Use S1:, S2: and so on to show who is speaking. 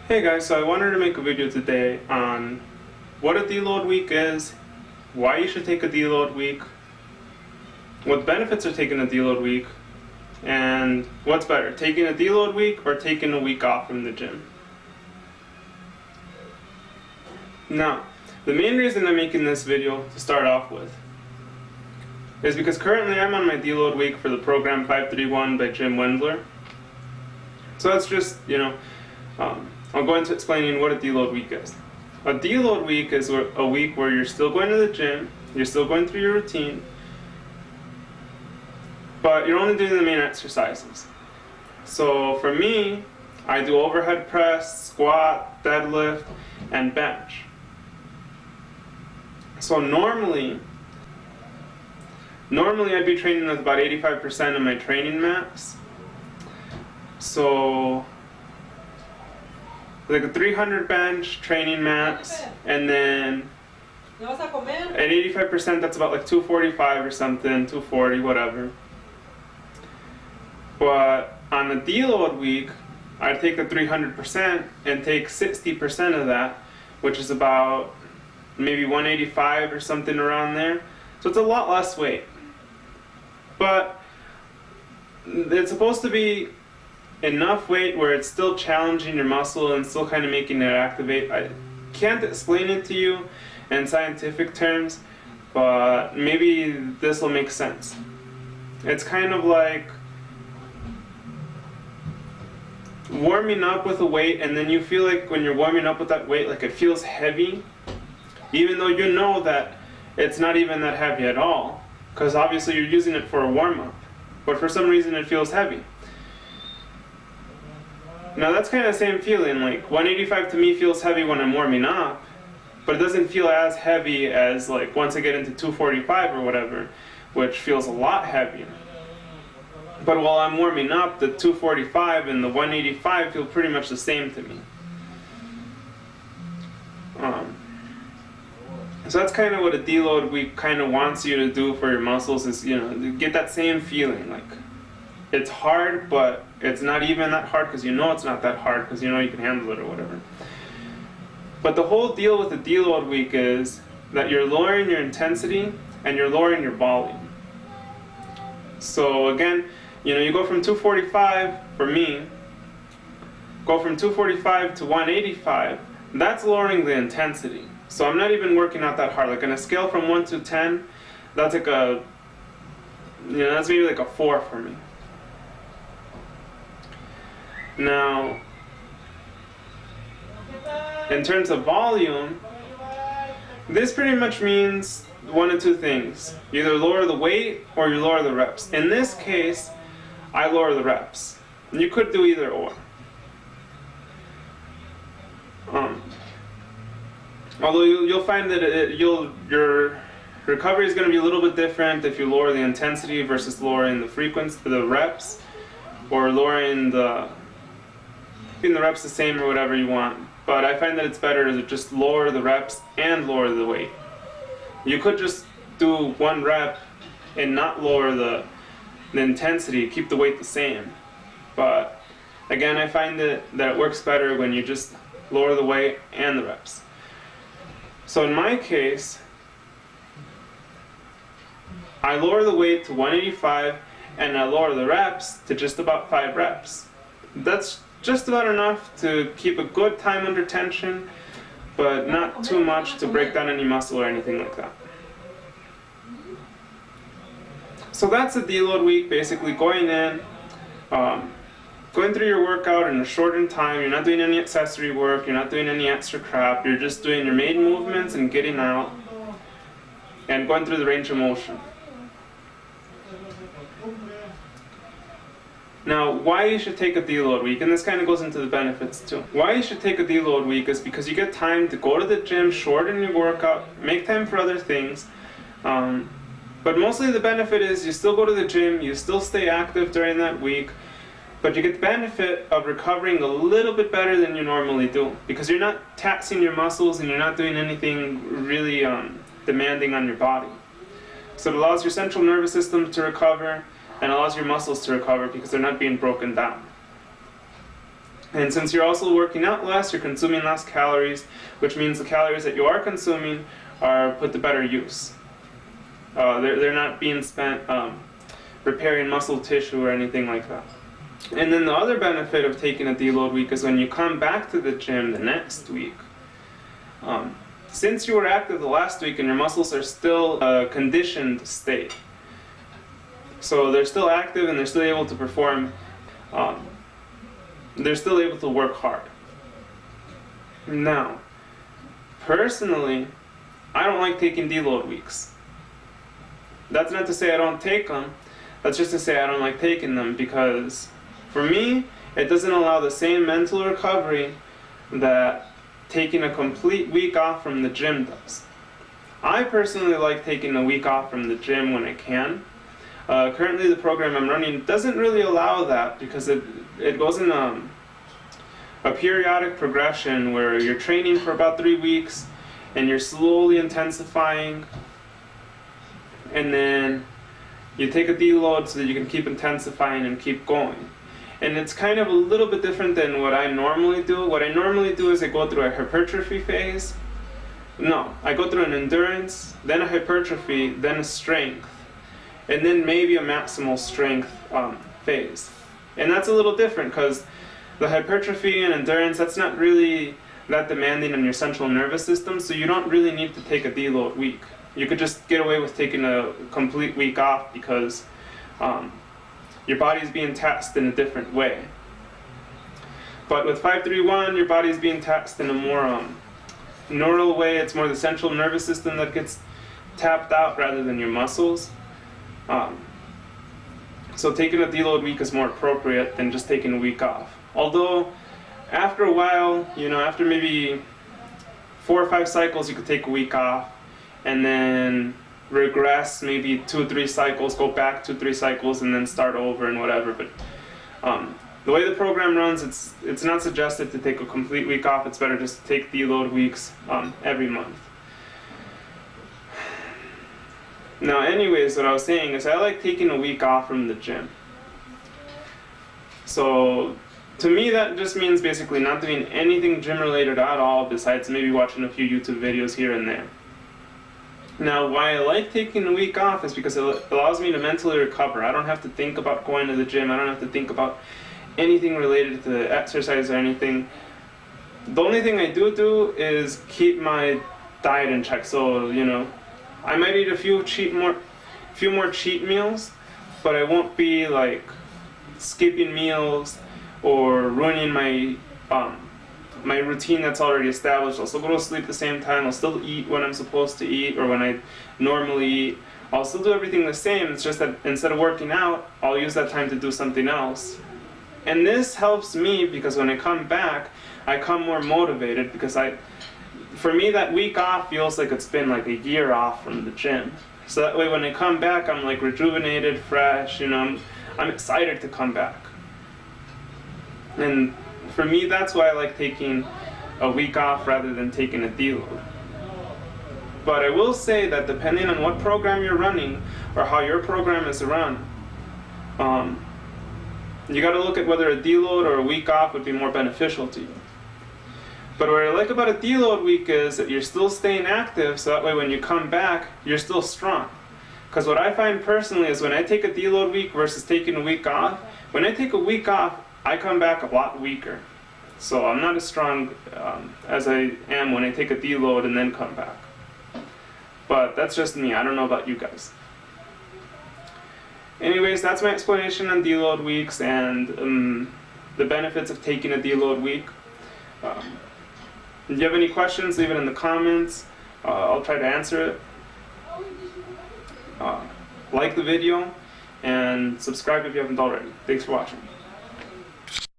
S1: Hey guys, so I wanted to make a video today on what a deload week is, why you should take a deload week, what benefits are taking a deload week, and what's better, taking a deload week or taking a week off from the gym. Now, the main reason I'm making this video to start off with is because currently I'm on my deload week for the program 531 by Jim Wendler. So that's just, I'll go into explaining what a deload week is. A deload week is a week where you're still going to the gym, you're still going through your routine, but you're only doing the main exercises. So for me, I do overhead press, squat, deadlift, and bench. So normally I'd be training with about 85% of my training max. So like a 300 bench training max, and then at 85% that's about like 245 or something, 240, whatever. But on a deload week, I'd take the 300% and take 60% of that, which is about maybe 185 or something around there. So it's a lot less weight. But it's supposed to be enough weight where it's still challenging your muscle and still kind of making it activate. I can't explain it to you in scientific terms, but maybe this will make sense. It's kind of like warming up with a weight, and then you feel like when you're warming up with that weight, like it feels heavy, even though you know that it's not even that heavy at all, because obviously you're using it for a warm-up, but for some reason it feels heavy. Now that's kind of the same feeling, like 185 to me feels heavy when I'm warming up, but it doesn't feel as heavy as like once I get into 245 or whatever, which feels a lot heavier. But while I'm warming up, the 245 and the 185 feel pretty much the same to me. So that's kind of what a deload week kind of wants you to do for your muscles, is to get that same feeling, like it's hard, but it's not even that hard because it's not that hard because you can handle it or whatever. But the whole deal with the deload week is that you're lowering your intensity and you're lowering your volume. So again, you go from 245, for me, go from 245 to 185, that's lowering the intensity. So I'm not even working out that hard. Like on a scale from 1 to 10, that's like that's maybe like a 4 for me. Now, in terms of volume, this pretty much means one of two things. You either lower the weight or you lower the reps. In this case, I lower the reps. You could do either or. Although you'll find that your recovery is going to be a little bit different if you lower the intensity versus lowering the frequency, the reps, or lowering keeping the reps the same or whatever you want. But I find that it's better to just lower the reps and lower the weight. You could just do one rep and not lower the intensity, keep the weight the same. But again, I find that it works better when you just lower the weight and the reps. So in my case, I lower the weight to 185 and I lower the reps to just about 5 reps. That's just about enough to keep a good time under tension, but not too much to break down any muscle or anything like that. So that's a deload week, basically going in, going through your workout in a shortened time. You're not doing any accessory work, you're not doing any extra crap, you're just doing your main movements and getting out and going through the range of motion. Now, why you should take a deload week, and this kind of goes into the benefits too. Why you should take a deload week is because you get time to go to the gym, shorten your workout, make time for other things. But mostly the benefit is you still go to the gym, you still stay active during that week, but you get the benefit of recovering a little bit better than you normally do, because you're not taxing your muscles and you're not doing anything really demanding on your body. So it allows your central nervous system to recover and allows your muscles to recover because they're not being broken down. And since you're also working out less, you're consuming less calories, which means the calories that you are consuming are put to better use. They're not being spent repairing muscle tissue or anything like that. And then the other benefit of taking a deload week is when you come back to the gym the next week, since you were active the last week and your muscles are still a conditioned state, so they're still active and they're still able to perform, they're still able to work hard. Now, personally, I don't like taking deload weeks. That's not to say I don't take them, that's just to say I don't like taking them, because for me, it doesn't allow the same mental recovery that taking a complete week off from the gym does. I personally like taking a week off from the gym when I can. Currently the program I'm running doesn't really allow that, because it goes in a periodic progression where you're training for about 3 weeks and you're slowly intensifying, and then you take a deload so that you can keep intensifying and keep going. And it's kind of a little bit different than what I normally do. What I normally do is I go through a hypertrophy phase. No, I go through an endurance, then a hypertrophy, then a strength, and then maybe a maximal strength phase. And that's a little different, because the hypertrophy and endurance, that's not really that demanding on your central nervous system, so you don't really need to take a deload week. You could just get away with taking a complete week off, because your body's being taxed in a different way. But with 531, your body's being taxed in a more neural way. It's more the central nervous system that gets tapped out rather than your muscles. So taking a deload week is more appropriate than just taking a week off. Although, after a while, after maybe 4 or 5 cycles, you could take a week off, and then regress maybe 2 or 3 cycles, go back 2 or 3 cycles, and then start over and whatever. But the way the program runs, it's not suggested to take a complete week off. It's better just to take deload weeks every month. Now, anyways, what I was saying is I like taking a week off from the gym. So to me, that just means basically not doing anything gym related at all, besides maybe watching a few YouTube videos here and there. Now, why I like taking a week off is because it allows me to mentally recover. I don't have to think about going to the gym. I don't have to think about anything related to exercise or anything. The only thing I do is keep my diet in check. So, I might eat a few more cheat meals, but I won't be like skipping meals or ruining my my routine that's already established. I'll still go to sleep at the same time. I'll still eat when I'm supposed to eat or when I normally eat. I'll still do everything the same. It's just that instead of working out, I'll use that time to do something else. And this helps me because when I come back, I come more motivated, because for me, that week off feels like it's been like a year off from the gym. So that way when I come back, I'm like rejuvenated, fresh, I'm excited to come back. And for me, that's why I like taking a week off rather than taking a deload. But I will say that depending on what program you're running or how your program is run, you got to look at whether a deload or a week off would be more beneficial to you. But what I like about a deload week is that you're still staying active, so that way when you come back, you're still strong. Because what I find personally is when I take a deload week versus taking a week off, when I take a week off, I come back a lot weaker. So I'm not as strong as I am when I take a deload and then come back. But that's just me. I don't know about you guys. Anyways, that's my explanation on deload weeks and the benefits of taking a deload week. If you have any questions, leave it in the comments. I'll try to answer it. Like the video and subscribe if you haven't already. Thanks for watching.